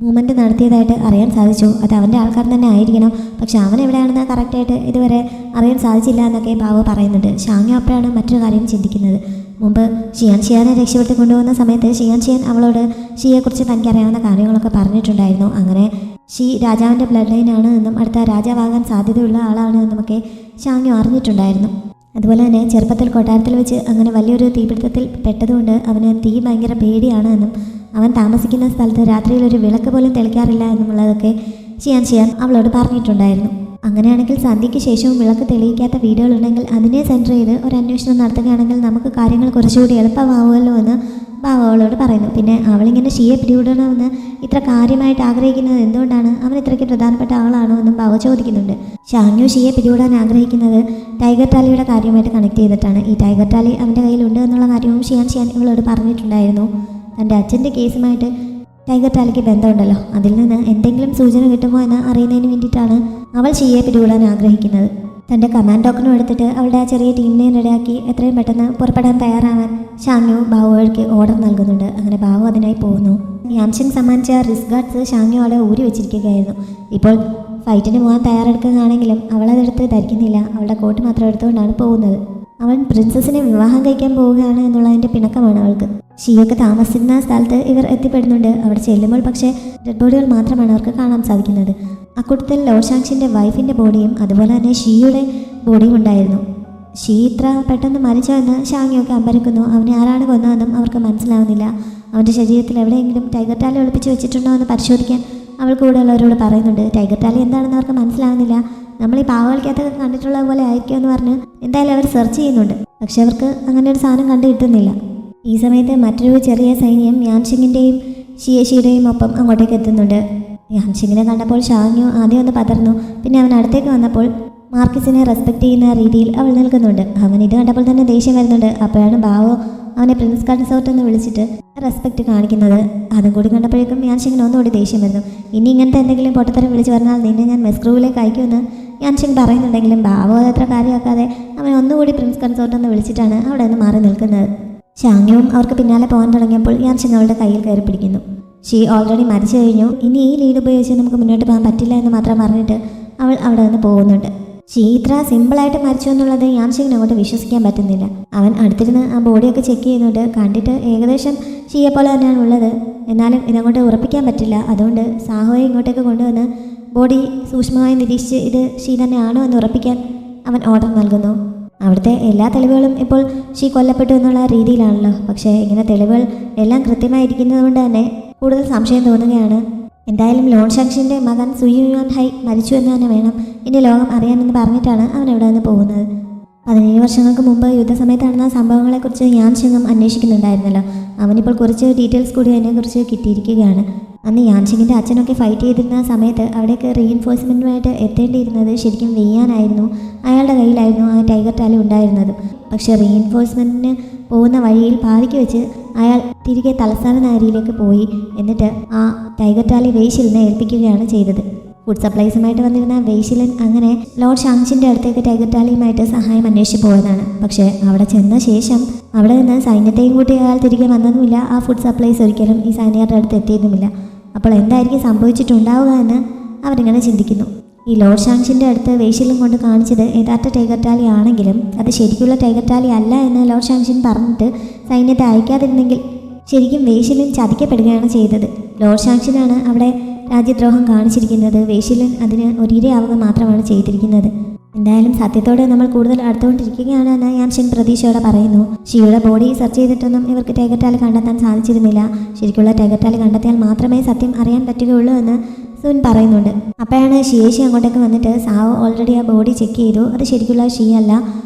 മൂവ്മെൻറ്റ് നടത്തിയതായിട്ട് അറിയാൻ സാധിച്ചു. അത് അവൻ്റെ ആൾക്കാർ തന്നെ ആയിരിക്കണം. പക്ഷെ അവൻ എവിടെയാണെന്ന് കറക്റ്റായിട്ട് ഇതുവരെ അറിയാൻ സാധിച്ചില്ല എന്നൊക്കെ ബാവു പറയുന്നുണ്ട്. ഷാങ്യു അപ്പോഴാണ് മറ്റൊരു കാര്യം ചിന്തിക്കുന്നത്. മുമ്പ് ഷിയാനെ രക്ഷപ്പെട്ട് കൊണ്ടുപോകുന്ന സമയത്ത് ഷിയാൻ അവളോട് ഷീയെക്കുറിച്ച് തനിക്കറിയാവുന്ന കാര്യങ്ങളൊക്കെ പറഞ്ഞിട്ടുണ്ടായിരുന്നു. അങ്ങനെ ഷീ രാജാവിൻ്റെ ബ്ലഡ് ലൈനാണ് എന്നും അടുത്ത രാജാവാകാൻ സാധ്യതയുള്ള ആളാണ് എന്നുമൊക്കെ ഷാങ്യു അറിഞ്ഞിട്ടുണ്ടായിരുന്നു. അതുപോലെ തന്നെ ചെറുപ്പത്തിൽ കൊട്ടാരത്തിൽ വെച്ച് അങ്ങനെ വലിയൊരു തീപിടുത്തത്തിൽ പെട്ടതുകൊണ്ട് അവന് തീ ഭയങ്കര പേടിയാണ് എന്നും അവൻ താമസിക്കുന്ന സ്ഥലത്ത് രാത്രിയിൽ ഒരു വിളക്ക് പോലും തെളിക്കാറില്ല എന്നുള്ളതൊക്കെ ഷിയാൻ അവളോട് പറഞ്ഞിട്ടുണ്ടായിരുന്നു. അങ്ങനെയാണെങ്കിൽ സന്ധ്യയ്ക്ക് ശേഷവും വിളക്ക് തെളിയിക്കാത്ത വീടുകളുണ്ടെങ്കിൽ അതിനെ സെൻറ്റർ ചെയ്ത് ഒരു അന്വേഷണം നടത്തുകയാണെങ്കിൽ നമുക്ക് കാര്യങ്ങൾ കുറച്ചുകൂടി എളുപ്പമാവുമല്ലോ എന്ന് ബാവ അവളോട് പറയുന്നു. പിന്നെ അവളിങ്ങനെ ഷീയെ പിടികൂടണമെന്ന് ഇത്ര കാര്യമായിട്ട് ആഗ്രഹിക്കുന്നത് എന്തുകൊണ്ടാണ്? അവൻ ഇത്രയ്ക്ക് പ്രധാനപ്പെട്ട ആളാണോ എന്നും ബാവ ചോദിക്കുന്നുണ്ട്. ഷാങ്യു ഷീയെ പിടികൂടാൻ ആഗ്രഹിക്കുന്നത് ടൈഗർ ടാലിയുടെ കാര്യമായിട്ട് കണക്ട് ചെയ്തിട്ടാണ്. ഈ ടൈഗർ ടാലി അവൻ്റെ കയ്യിലുണ്ട് എന്നുള്ള കാര്യവും ഷിയാൻ ഇവളോട് പറഞ്ഞിട്ടുണ്ടായിരുന്നു. തൻ്റെ അച്ഛൻ്റെ കേസുമായിട്ട് ടൈഗർ ടാലിക്ക് ബന്ധമുണ്ടല്ലോ, അതിൽ നിന്ന് എന്തെങ്കിലും സൂചന കിട്ടുമോ എന്ന് അറിയുന്നതിന് വേണ്ടിയിട്ടാണ് അവൾ ഷീയെ പിടികൂടാൻ ആഗ്രഹിക്കുന്നത്. തൻ്റെ കമാൻഡ് ടോക്കനും എടുത്തിട്ട് അവളുടെ ആ ചെറിയ ടീമിനെ റെഡിയാക്കി എത്രയും പെട്ടെന്ന് പുറപ്പെടാൻ തയ്യാറാവാൻ ഷാങ്യു ബാവുകൾക്ക് ഓർഡർ നൽകുന്നുണ്ട്. അങ്ങനെ ബാവു അതിനായി പോകുന്നു. യാൻഷിങ് സമ്മാനിച്ച റിസ്ക് ഗാർഡ്സ് ഷാങ്യു അവിടെ ഊരി വെച്ചിരിക്കുകയായിരുന്നു. ഇപ്പോൾ ഫൈറ്റിന് പോകാൻ തയ്യാറെടുക്കുകയാണെങ്കിലും അവളതെടുത്ത് ധരിക്കുന്നില്ല. അവളുടെ കോട്ട് മാത്രം എടുത്തുകൊണ്ടാണ് പോകുന്നത്. അവൻ പ്രിൻസസിനെ വിവാഹം കഴിക്കാൻ പോവുകയാണ് എന്നുള്ളതിൻ്റെ പിണക്കമാണ് അവൾക്ക്. ഷീയൊക്കെ താമസിക്കുന്ന സ്ഥലത്ത് ഇവർ എത്തിപ്പെടുന്നുണ്ട്. അവിടെ ചെല്ലുമ്പോൾ പക്ഷേ ഡെഡ് ബോഡികൾ മാത്രമാണ് അവർക്ക് കാണാൻ സാധിക്കുന്നത്. അക്കൂട്ടത്തിൽ ലോഷാങ്ഷിൻ്റെ വൈഫിൻ്റെ ബോഡിയും അതുപോലെ തന്നെ ഷീയുടെ ബോഡിയും ഉണ്ടായിരുന്നു. ഷീ ഇത്ര പെട്ടെന്ന് മരിച്ചോ എന്ന് ഷാങ്യൊക്കെ അമ്പരക്കുന്നു. അവനെ ആരാണ് കൊന്നതെന്നും അവർക്ക് മനസ്സിലാവുന്നില്ല. അവൻ്റെ ശരീരത്തിൽ എവിടെയെങ്കിലും ടൈഗർ ടാലി ഒളിപ്പിച്ച് വെച്ചിട്ടുണ്ടോ എന്ന് പരിശോധിക്കാൻ അവൾ കൂടെയുള്ളവരോട് പറയുന്നുണ്ട്. ടൈഗർ ടാലി എന്താണെന്ന് അവർക്ക് മനസ്സിലാവുന്നില്ല. നമ്മൾ ഈ പാവകൾക്കകത്തൊക്കെ കണ്ടിട്ടുള്ളത് പോലെ ആയിരിക്കും എന്ന് പറഞ്ഞ് എന്തായാലും അവർ സെർച്ച് ചെയ്യുന്നുണ്ട്. പക്ഷെ അവർക്ക് അങ്ങനെ ഒരു സാധനം കണ്ടു കിട്ടുന്നില്ല. ഈ സമയത്ത് മറ്റൊരു ചെറിയ സൈന്യം യാൻഷിങ്ങിൻ്റെയും ഷിയുടെയും ഒപ്പം അങ്ങോട്ടേക്ക് എത്തുന്നുണ്ട്. യാൻഷിങ്ങിനെ കണ്ടപ്പോൾ ഷാങ്യു ആദ്യം ഒന്ന് പതർന്നു. പിന്നെ അവൻ അടുത്തേക്ക് വന്നപ്പോൾ മാർക്കിസിനെ റെസ്പെക്റ്റ് ചെയ്യുന്ന രീതിയിൽ അവൾ നിൽക്കുന്നുണ്ട്. അവൻ ഇത് കണ്ടപ്പോൾ തന്നെ ദേഷ്യം വരുന്നുണ്ട്. അപ്പോഴാണ് ബാവോ അവനെ പ്രിൻസ് കൺസോർട്ട് എന്ന് വിളിച്ചിട്ട് റെസ്പെക്റ്റ് കാണിക്കുന്നത്. അതും കൂടി കണ്ടപ്പോഴേക്കും യാൻഷിങ്ങിന് ഒന്നുകൂടി ദേഷ്യം വരുന്നു. ഇനി ഇങ്ങനത്തെ എന്തെങ്കിലും പൊട്ടത്തരം വിളിച്ച് പറഞ്ഞാൽ നിന്നെ ഞാൻ മെസ്ക്രൂവിലേക്ക് അയക്കുമെന്ന് യാൻഷിങ് പറയുന്നുണ്ടെങ്കിലും ബാവോ അതത്ര കാര്യമാക്കാതെ അവൻ ഒന്നുകൂടി പ്രിൻസ് കൺസോർട്ട് എന്ന് വിളിച്ചിട്ടാണ് അവിടെ നിന്ന് മാറി നിൽക്കുന്നത്. ഷാങ്യുവും അവർക്ക് പിന്നാലെ പോകാൻ തുടങ്ങിയപ്പോൾ യാൻഷിങ് അവളുടെ കയ്യിൽ കയറി പിടിക്കുന്നു. ഷീ ഓൾറെഡി മരിച്ചു കഴിഞ്ഞു, ഇനി ഈ ലീഡ് ഉപയോഗിച്ച് നമുക്ക് മുന്നോട്ട് പോകാൻ പറ്റില്ല എന്ന് മാത്രം പറഞ്ഞിട്ട് അവൾ അവിടെ നിന്ന് പോകുന്നുണ്ട്. ഷീ ഇത്ര സിമ്പിളായിട്ട് മരിച്ചു എന്നുള്ളത് യാൻഷിങ്ങിന് അങ്ങോട്ട് വിശ്വസിക്കാൻ പറ്റുന്നില്ല. അവൻ അടുത്തിരുന്ന് ആ ബോഡിയൊക്കെ ചെക്ക് ചെയ്യുന്നുണ്ട്. കണ്ടിട്ട് ഏകദേശം ഷീയെ പോലെ തന്നെയാണ് ഉള്ളത്. എന്നാലും ഇതങ്ങോട്ട് ഉറപ്പിക്കാൻ പറ്റില്ല. അതുകൊണ്ട് സാഹോയെ ഇങ്ങോട്ടേക്ക് കൊണ്ടുവന്ന് ബോഡി സൂക്ഷ്മമായി നിരീക്ഷിച്ച് ഇത് ഷീ തന്നെയാണോ എന്ന് ഉറപ്പിക്കാൻ അവൻ ഓർഡർ നൽകുന്നു. അവിടുത്തെ എല്ലാ തെളിവുകളും ഇപ്പോൾ ഷീ കൊല്ലപ്പെട്ടു എന്നുള്ള രീതിയിലാണല്ലോ. പക്ഷേ ഇങ്ങനെ തെളിവുകൾ എല്ലാം കൃത്യമായിരിക്കുന്നത് കൊണ്ട് തന്നെ കൂടുതൽ സംശയം തോന്നുകയാണ്. എന്തായാലും ലോൺ ഷാങ്ഷിൻ്റെ മകൻ സുയുയാൻ ഹൈ മരിച്ചു എന്ന് തന്നെ വേണം ഇനി ലോകം അറിയാമെന്ന് പറഞ്ഞിട്ടാണ് അവൻ ഇവിടെ നിന്ന് പോകുന്നത്. 17 വർഷങ്ങൾക്ക് മുമ്പ് യുദ്ധസമയത്ത് നടന്ന സംഭവങ്ങളെക്കുറിച്ച് യാൻഷിങ്ങും അന്വേഷിക്കുന്നുണ്ടായിരുന്നല്ലോ. അവനിപ്പോൾ കുറച്ച് ഡീറ്റെയിൽസ് കൂടി അതിനെക്കുറിച്ച് കിട്ടിയിരിക്കുകയാണ്. അന്ന് യാൻഷിങ്ങിൻ്റെ അച്ഛനൊക്കെ ഫൈറ്റ് ചെയ്തിരുന്ന സമയത്ത് അവിടേക്ക് റീഇൻഫോഴ്സ്മെൻറ്റുമായിട്ട് എത്തേണ്ടിയിരുന്നത് ശരിക്കും വെയ്യാനായിരുന്നു. അയാളുടെ കയ്യിലായിരുന്നു ആ ടൈഗർ ടാലി ഉണ്ടായിരുന്നത്. പക്ഷേ റീഇൻഫോഴ്സ്മെൻറ്റിന് പോകുന്ന വഴിയിൽ പാതിക്ക് വെച്ച് അയാൾ തിരികെ തലസ്ഥാന നഗരിയിലേക്ക് പോയി. എന്നിട്ട് ആ ടൈഗർ ടാലി വെയ്ഷിലിനെ ഏൽപ്പിക്കുകയാണ് ചെയ്തത്. ഫുഡ് സപ്ലൈസുമായിട്ട് വന്നിരുന്ന വെയ്ഷിലൻ അങ്ങനെ ലോർഡ് ഷാങ്ഷിൻ്റെ അടുത്തേക്ക് ടൈഗർ ടാലിയുമായിട്ട് സഹായം അന്വേഷിച്ച് പോയതാണ്. പക്ഷേ അവിടെ ചെന്ന ശേഷം അവിടെ നിന്ന് സൈന്യത്തെയും കൂട്ടി അയാൾ തിരികെ വന്നതുമില്ല. ആ ഫുഡ് സപ്ലൈസ് ഒരിക്കലും ഈ സൈനികരുടെ അടുത്ത് എത്തിയതുമില്ല. അപ്പോൾ എന്തായിരിക്കും സംഭവിച്ചിട്ടുണ്ടാവുക എന്ന് അവരിങ്ങനെ ചിന്തിക്കുന്നു. ഈ ലോർഡ് ഷാങ്ഷിൻ്റെ അടുത്ത് വെയ്ഷിലും കൊണ്ട് കാണിച്ചത് യഥാർത്ഥ ടൈഗർ ടാലി ആണെങ്കിലും അത് ശരിക്കുള്ള ടൈഗർ ടാലി അല്ല എന്ന് ലോർഡ് ഷാങ്ഷിൻ പറഞ്ഞിട്ട് സൈന്യത്തെ അയക്കാതിരുന്നെങ്കിൽ ശരിക്കും വെയ്ഷിലൻ ചതിക്കപ്പെടുകയാണ് ചെയ്തത്. ലോർഡ് ഷാങ്ഷിനാണ് അവിടെ രാജ്യദ്രോഹം കാണിച്ചിരിക്കുന്നത്. വെയ്ഷിലൻ അതിന് ഒരിരയാവുക മാത്രമാണ് ചെയ്തിരിക്കുന്നത്. എന്തായാലും സത്യത്തോടെ നമ്മൾ കൂടുതൽ അടുത്തുകൊണ്ടിരിക്കുകയാണ് എന്ന് യാൻഷിൻ പ്രതീക്ഷയോടെ പറയുന്നു. ഷീയുടെ ബോഡി സെർച്ച് ചെയ്തിട്ടൊന്നും ഇവർക്ക് ടൈഗർ ടാലി കണ്ടെത്താൻ സാധിച്ചിരുന്നില്ല. ശരിക്കുള്ള ടൈഗർ ടാലി കണ്ടെത്തിയാൽ മാത്രമേ സത്യം അറിയാൻ പറ്റുകയുള്ളൂ എന്ന് സുൻ പറയുന്നുണ്ട്. അപ്പോഴാണ് ഷീ അങ്ങോട്ടേക്ക് വന്നിട്ട് സാവോ ഓൾറെഡി ആ ബോഡി ചെക്ക് ചെയ്തു. അത് ശരിക്കുള്ള ഷീ അല്ല.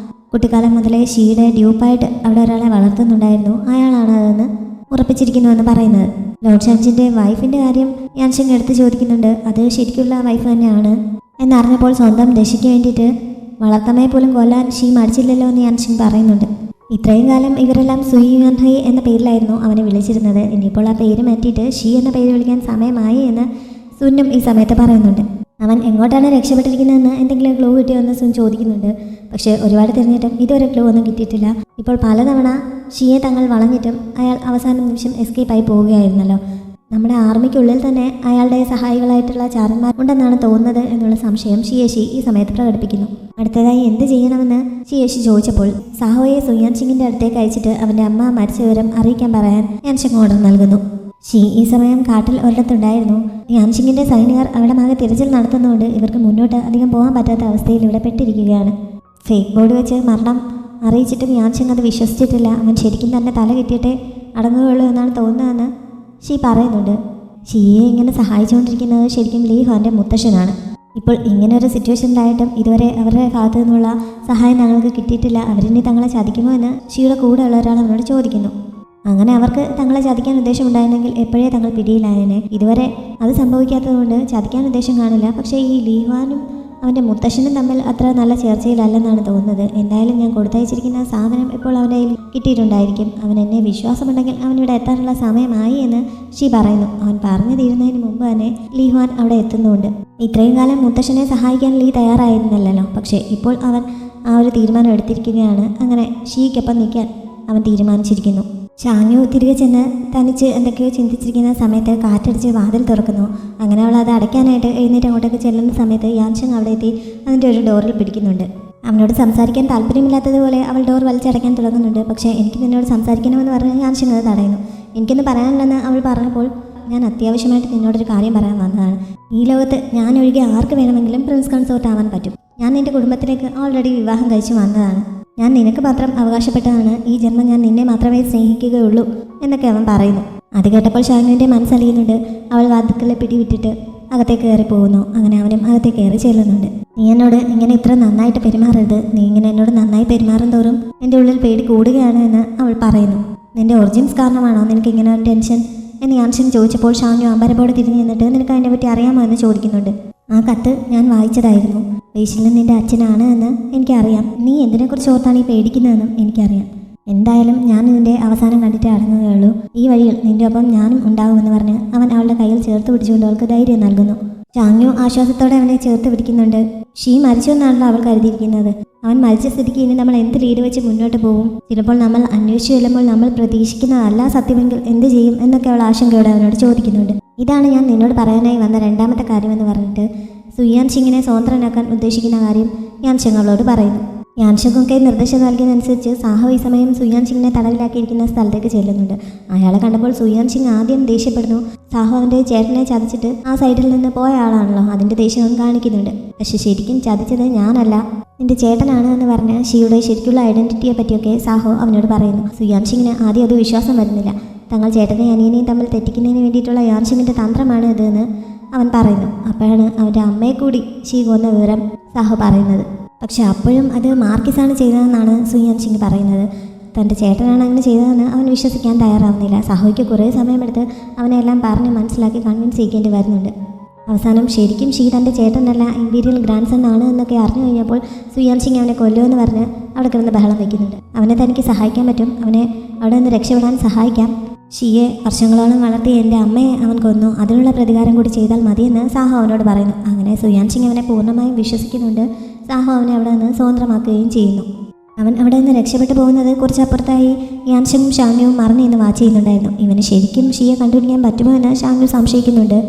കുട്ടിക്കാലം മുതലേ ഷീയുടെ ഡ്യൂപ്പായിട്ട് അവിടെ ഒരാളെ വളർത്തുന്നുണ്ടായിരുന്നു. അയാളാണ് അതെന്ന് ഉറപ്പിച്ചിരിക്കുന്നുവെന്ന് പറയുന്നത്. ലോർഡ് ഷാങ്ഷിൻ്റെ വൈഫിൻ്റെ കാര്യം യാൻഷിൻ എടുത്ത് ചോദിക്കുന്നുണ്ട്. അത് ശരിക്കുള്ള വൈഫ് തന്നെയാണ് എന്നറിഞ്ഞപ്പോൾ സ്വന്തം രക്ഷയ്ക്ക് വേണ്ടിയിട്ട് വളർത്തമ്മയെ പോലും കൊല്ലാൻ ഷീ മടിച്ചില്ലല്ലോ എന്ന് യാൻഷിൻ പറയുന്നുണ്ട്. ഇത്രയും കാലം ഇവരെല്ലാം സുയുയാൻ ഹൈ എന്ന പേരിലായിരുന്നു അവനെ വിളിച്ചിരുന്നത്. ഇനിയിപ്പോൾ ആ പേര് മാറ്റിയിട്ട് ഷീ എന്ന പേര് വിളിക്കാൻ സമയമായി എന്ന് സുന്നും ഈ സമയത്ത് പറയുന്നുണ്ട്. അവൻ എങ്ങോട്ടാണ് രക്ഷപ്പെട്ടിരിക്കുന്നതെന്ന് എന്തെങ്കിലും ക്ലൂ കിട്ടിയോന്ന് സുൻ ചോദിക്കുന്നുണ്ട്. പക്ഷേ ഒരുപാട് തിരഞ്ഞിട്ടും ഇതുവരെ ക്ലൂ ഒന്നും കിട്ടിയിട്ടില്ല. ഇപ്പോൾ പലതവണ ഷിയെ തങ്ങൾ വളഞ്ഞിട്ടും അയാൾ അവസാന നിമിഷം എസ്കേപ്പ് ആയി പോവുകയായിരുന്നല്ലോ. നമ്മുടെ ആർമിക്കുള്ളിൽ തന്നെ അയാളുടെ സഹായികളായിട്ടുള്ള ചാരന്മാർ ഉണ്ടെന്നാണ് തോന്നുന്നത് എന്നുള്ള സംശയം ഷിയേഷി ഈ സമയത്ത് പ്രകടിപ്പിക്കുന്നു. അടുത്തതായി എന്ത് ചെയ്യണമെന്ന് ഷിയേഷി ചോദിച്ചപ്പോൾ സാഹോയെ സുയാൻ സിംഗിൻ്റെ അടുത്തേക്ക് അയച്ചിട്ട് അവൻ്റെ അമ്മ മരിച്ച വിവരം അറിയിക്കാൻ പറയാൻ യാൻഷിങ് ഓർഡർ നൽകുന്നു. ഷീ ഈ സമയം കാട്ടിൽ ഒരിടത്തുണ്ടായിരുന്നു. യാൻഷിങ്ങിൻ്റെ സൈനികർ അവിടെ മാകെ തിരച്ചിൽ നടത്തുന്നതുകൊണ്ട് ഇവർക്ക് മുന്നോട്ട് അധികം പോകാൻ പറ്റാത്ത അവസ്ഥയിൽ ഇവിടെ പെട്ടിരിക്കുകയാണ്. ഫേക്ക് ബോർഡ് വെച്ച് മരണം അറിയിച്ചിട്ടും യാൻഷിങ് അത് വിശ്വസിച്ചിട്ടില്ല. അവൻ ശരിക്കും തന്നെ തല കെട്ടിയിട്ടേ അടങ്ങുകയുള്ളൂ എന്നാണ് തോന്നുന്നതെന്ന് ഷീ പറയുന്നുണ്ട്. ഷീയെ ഇങ്ങനെ സഹായിച്ചുകൊണ്ടിരിക്കുന്നത് ശരിക്കും ലീ ഹോൻ്റെ മുത്തശ്ശനാണ്. ഇപ്പോൾ ഇങ്ങനെ ഒരു സിറ്റുവേഷനിലായിട്ടും ഇതുവരെ അവരുടെ ഭാഗത്തു നിന്നുള്ള സഹായം ഞങ്ങൾക്ക് കിട്ടിയിട്ടില്ല. അവരിനി തങ്ങളെ ചതിക്കുമോ എന്ന് ഷീയുടെ കൂടെയുള്ള ഒരാൾ അവനോട് ചോദിക്കുന്നു. അങ്ങനെ അവർക്ക് തങ്ങളെ ചതിക്കാൻ ഉദ്ദേശമുണ്ടായിരുന്നെങ്കിൽ എപ്പോഴേ തങ്ങൾ പിടിയിലായേനെ. ഇതുവരെ അത് സംഭവിക്കാത്തതുകൊണ്ട് ചതിക്കാൻ ഉദ്ദേശം കാണില്ല. പക്ഷേ ഈ ലീവാനും അവൻ്റെ മുത്തശ്ശനും തമ്മിൽ അത്ര നല്ല ചേർച്ചയിലല്ലെന്നാണ് തോന്നുന്നത്. എന്തായാലും ഞാൻ കൊടുത്തയച്ചിരിക്കുന്ന സാധനം ഇപ്പോൾ അവൻ്റെ കയ്യിൽ കിട്ടിയിട്ടുണ്ടായിരിക്കും. അവൻ എന്നെ വിശ്വാസമുണ്ടെങ്കിൽ അവനിവിടെ എത്താനുള്ള സമയമായി എന്ന് ഷീ പറയുന്നു. അവൻ പറഞ്ഞു തീരുന്നതിന് മുമ്പ് തന്നെ ലീഹ്വാൻ അവിടെ എത്തുന്നുണ്ട്. ഇത്രയും കാലം മുത്തശ്ശനെ സഹായിക്കാൻ ലീ തയ്യാറായിരുന്നില്ലല്ലോ. പക്ഷേ ഇപ്പോൾ അവൻ ആ ഒരു തീരുമാനം എടുത്തിരിക്കുകയാണ്. അങ്ങനെ ഷീക്കൊപ്പം നിൽക്കാൻ അവൻ തീരുമാനിച്ചിരിക്കുന്നു. ഷാങ്ങു തിരികെ ചെന്ന് തനിച്ച് എന്തൊക്കെയോ ചിന്തിച്ചിരിക്കുന്ന സമയത്ത് കാറ്റടിച്ച് വാതിൽ തുറക്കുന്നു. അങ്ങനെ അവൾ അത് അടയ്ക്കാനായിട്ട് എഴുന്നേറ്റ് അങ്ങോട്ടേക്ക് ചെല്ലുന്ന സമയത്ത് യാൻഷിങ് അവിടെ എത്തി അതിൻ്റെ ഒരു ഡോറിൽ പിടിക്കുന്നുണ്ട്. അവനോട് സംസാരിക്കാൻ താല്പര്യമില്ലാത്തതുപോലെ അവൾ ഡോർ വലിച്ചടയ്ക്കാൻ തുടങ്ങുന്നുണ്ട്. പക്ഷേ എനിക്ക് നിന്നോട് സംസാരിക്കണമെന്ന് പറഞ്ഞ് യാൻഷിങ് അത് തടയുന്നു. എനിക്കൊന്ന് പറയാനുണ്ടെന്ന് അവൾ പറഞ്ഞപ്പോൾ ഞാൻ അത്യാവശ്യമായിട്ട് നിന്നോടൊരു കാര്യം പറയാൻ വന്നതാണ്. ഈ ലോകത്ത് ഞാൻ ഒഴികെ ആർക്ക് വേണമെങ്കിലും പ്രിൻസ് കൺസോർട്ട് ആവാൻ പറ്റും. ഞാൻ നിൻ്റെ കുടുംബത്തിലേക്ക് ഓൾറെഡി വിവാഹം കഴിച്ചു വന്നതാണ്. ഞാൻ നിനക്ക് മാത്രം അവകാശപ്പെട്ടതാണ്. ഈ ജന്മം ഞാൻ നിന്നെ മാത്രമേ സ്നേഹിക്കുകയുള്ളൂ എന്നൊക്കെ അവൻ പറയുന്നു. അത് കേട്ടപ്പോൾ ഷാനുവിൻ്റെ മനസ്സലിയുന്നുണ്ട്. അവൾ വാതിൽക്കലെ പിടിവിട്ടിട്ട് അകത്തേക്ക് കയറി പോകുന്നു. അങ്ങനെ അവനും അകത്തേക്ക് കയറി ചെല്ലുന്നുണ്ട്. നീ എന്നോട് ഇങ്ങനെ ഇത്ര നന്നായിട്ട് പെരുമാറരുത്. നീ ഇങ്ങനെ എന്നോട് നന്നായി പെരുമാറും തോറും എൻ്റെ ഉള്ളിൽ പേടി കൂടുകയാണ് എന്ന് അവൾ പറയുന്നു. നിൻ്റെ ഒറിജിൻസ് കാരണമാണോ നിനക്ക് ഇങ്ങനെ ഒരു ടെൻഷൻ എന്ന് യാൻഷിങ് ചോദിച്ചപ്പോൾ ഷാനു അമ്പരപ്പോടെ തിരിഞ്ഞു നിന്നിട്ട് നിനക്ക് അതിനെ പറ്റി അറിയാമോ എന്ന് ചോദിക്കുന്നുണ്ട്. ആ കത്ത് ഞാൻ വായിച്ചതായിരുന്നു. വെയ്ഷിലൻ നിൻ്റെ അച്ഛനാണ് എന്ന് എനിക്കറിയാം. നീ എന്തിനെക്കുറിച്ച് ഓർത്താണ് ഈ പേടിക്കുന്നതെന്നും എനിക്കറിയാം. എന്തായാലും ഞാൻ നിൻ്റെ അവസാനം കണ്ടിട്ടേ അടങ്ങുകയുള്ളൂ. ഈ വഴിയിൽ നിൻ്റെ ഒപ്പം ഞാനും ഉണ്ടാകുമെന്ന് പറഞ്ഞ് അവൻ അവളുടെ കയ്യിൽ ചേർത്ത് പിടിച്ചുകൊണ്ട് അവൾക്ക് ധൈര്യം നൽകുന്നു. ചാങ്ങു ആശ്വാസത്തോടെ അവനെ ചേർത്ത് പിടിക്കുന്നുണ്ട്. ഷീ മരിച്ചു എന്നാണല്ലോ അവൾ കരുതിയിരിക്കുന്നത്. അവൻ മരിച്ച സ്ഥിതിക്ക് ഇനി നമ്മൾ എന്ത് ലീഡ് വെച്ച് മുന്നോട്ട് പോകും? ചിലപ്പോൾ നമ്മൾ അന്വേഷിച്ചു ചെല്ലുമ്പോൾ നമ്മൾ പ്രതീക്ഷിക്കുന്നതല്ല സത്യമെങ്കിൽ എന്ത് ചെയ്യും എന്നൊക്കെ അവൾ ആശങ്കയോടെ അവനോട് ചോദിക്കുന്നുണ്ട്. ഇതാണ് ഞാൻ നിന്നോട് പറയാനായി വന്ന രണ്ടാമത്തെ കാര്യമെന്ന് പറഞ്ഞിട്ട് സുയാൻ സിംഗിനെ സ്വതന്ത്രനാക്കാൻ ഉദ്ദേശിക്കുന്ന കാര്യം യാൻഷങ് അവളോട് പറയുന്നു. യാൻഷങ്ങൊക്കെ നിർദ്ദേശം നൽകിയതനുസരിച്ച് സാഹോ ഈ സമയം സുയാൻ സിംഗിനെ തടവിലാക്കിയിരിക്കുന്ന സ്ഥലത്തേക്ക് ചെല്ലുന്നുണ്ട്. അയാളെ കണ്ടപ്പോൾ സുയാൻ സിംഗ് ആദ്യം ദേഷ്യപ്പെടുന്നു. സാഹോ അവൻ്റെ ചേട്ടനെ ചതിച്ചിട്ട് ആ സൈഡിൽ നിന്ന് പോയ ആളാണല്ലോ, അതിൻ്റെ ദേഷ്യം അവൻ കാണിക്കുന്നുണ്ട്. പക്ഷെ ശരിക്കും ചതിച്ചത് ഞാനല്ല, എൻ്റെ ചേട്ടനാണ് എന്ന് പറഞ്ഞ് ഷിയുടെ ശരിക്കുള്ള ഐഡൻറ്റിറ്റിയെ പറ്റിയൊക്കെ സാഹോ അവനോട് പറയുന്നു. സുയാൻ സിംഗിന് ആദ്യം അത് വിശ്വാസം വരുന്നില്ല. തങ്ങൾ ചേട്ടനെയും അനിയനെയും തമ്മിൽ തെറ്റിക്കുന്നതിന് വേണ്ടിയിട്ടുള്ള യാൻ സിംഗിൻ്റെ തന്ത്രമാണ് ഇതെന്ന് അവൻ പറയുന്നു. അപ്പോഴാണ് അവൻ്റെ അമ്മയെ കൂടി ഷീ കൊന്ന വിവരം സാഹോ പറയുന്നത്. പക്ഷെ അപ്പോഴും അത് മാർക്കിസാണ് ചെയ്തതെന്നാണ് സുയാൻ സിംഗ് പറയുന്നത്. തൻ്റെ ചേട്ടനാണ് അങ്ങനെ ചെയ്തതെന്ന് അവൻ വിശ്വസിക്കാൻ തയ്യാറാവുന്നില്ല. സാഹോയ്ക്ക് കുറേ സമയമെടുത്ത് അവനെ എല്ലാം പറഞ്ഞ് മനസ്സിലാക്കി കൺവിൻസ് ചെയ്യേണ്ടി വരുന്നുണ്ട്. അവസാനം ശരിക്കും ഷീ തൻ്റെ ചേട്ടനല്ല, ഇമ്പീരിയൽ ഗ്രാൻഡ് സൺ ആണ് എന്നൊക്കെ അറിഞ്ഞു കഴിഞ്ഞപ്പോൾ സുയാൻ സിംഗ് അവനെ കൊല്ലുമെന്ന് പറഞ്ഞ് അവിടെ കിടന്ന് ബഹളം വയ്ക്കുന്നുണ്ട്. അവനെ തനിക്ക് സഹായിക്കാൻ പറ്റും, അവനെ അവിടെ നിന്ന് രക്ഷപ്പെടാൻ സഹായിക്കാം. ഷിയെ വർഷങ്ങളോളം വളർത്തിയ എൻ്റെ അമ്മയെ അവൻ കൊന്നു, അതിനുള്ള പ്രതികാരം കൂടി ചെയ്താൽ മതിയെന്ന് സാഹോ അവനോട് പറയുന്നു. അങ്ങനെ സുയാൻ സിംഗ് അവനെ പൂർണ്ണമായും വിശ്വസിക്കുന്നുണ്ട്. സാഹോ അവനെ അവിടെ നിന്ന് സ്വതന്ത്രമാക്കുകയും ചെയ്യുന്നു. അവൻ അവിടെ നിന്ന് രക്ഷപ്പെട്ടു പോകുന്നത് കുറച്ചപ്പുറത്തായി യാൻഷങ്ങും ഷാങ്യുവും മറിഞ്ഞ് ഇന്ന് വാച്ച് ചെയ്യുന്നുണ്ടായിരുന്നു. ഇവന് ശരിക്കും ഷിയെ കണ്ടുപിടിക്കാൻ പറ്റുമോ എന്ന് ഷാങ്യു സംശയിക്കുന്നുണ്ട്.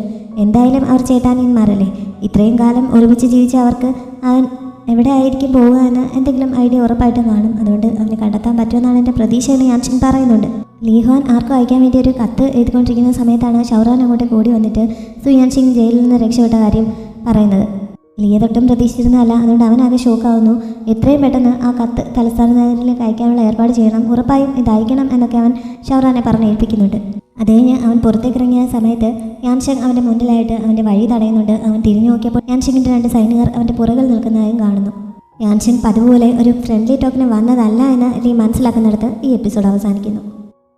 എന്തായാലും അവർ ചേട്ടാനിയന്മാരല്ലേ, ഇത്രയും കാലം ഒരുമിച്ച് ജീവിച്ച അവർക്ക് അവൻ എവിടെ ആയിരിക്കും പോവുക എന്ന് എന്തെങ്കിലും ഐഡിയ ഉറപ്പായിട്ടും കാണും. അതുകൊണ്ട് അവന് കണ്ടെത്താൻ പറ്റുമെന്നാണ് എൻ്റെ പ്രതീക്ഷ എന്ന് യാൻഷിങ് പറയുന്നുണ്ട്. ലീഹ്വാൻ ആർക്കും അയക്കാൻ വേണ്ടി ഒരു കത്ത് എഴുതിക്കൊണ്ടിരിക്കുന്ന സമയത്താണ് ഷൗറാൻ അങ്ങോട്ട് കൂടി വന്നിട്ട് സുയാൻ സിംഗ് ജയിലിൽ നിന്ന് രക്ഷപ്പെട്ട കാര്യം പറയുന്നത്. ലിയ തൊട്ടും പ്രതീക്ഷിച്ചിരുന്നതല്ല. അതുകൊണ്ട് അവനാകെ ഷോക്കാവുന്നു. എത്രയും പെട്ടെന്ന് ആ കത്ത് തലസ്ഥാന നഗരത്തിലേക്ക് അയക്കാനുള്ള ഏർപ്പാട് ചെയ്യണം, ഉറപ്പായും ഇത് അയക്കണം എന്നൊക്കെ അവൻ ഷൗറാനെ പറഞ്ഞ് ഏൽപ്പിക്കുന്നുണ്ട്. അത് കഴിഞ്ഞ് അവൻ പുറത്തേക്കിറങ്ങിയ സമയത്ത് യാൻഷങ് അവൻ്റെ മുന്നിലായിട്ട് അവൻ്റെ വഴി തടയുന്നുണ്ട്. അവൻ തിരിഞ്ഞു നോക്കിയപ്പോൾ യാൻഷങ്ങിൻ്റെ 2 സൈനികർ അവൻ്റെ പുറകിൽ നിൽക്കുന്നതായും കാണുന്നു. യാൻഷങ് പതുപോലെ ഒരു ഫ്രണ്ട്ലി ടോക്കിന് വന്നതല്ല എന്ന് ലീ മനസ്സിലാക്കുന്നിടത്ത് ഈ എപ്പിസോഡ് അവസാനിക്കുന്നു.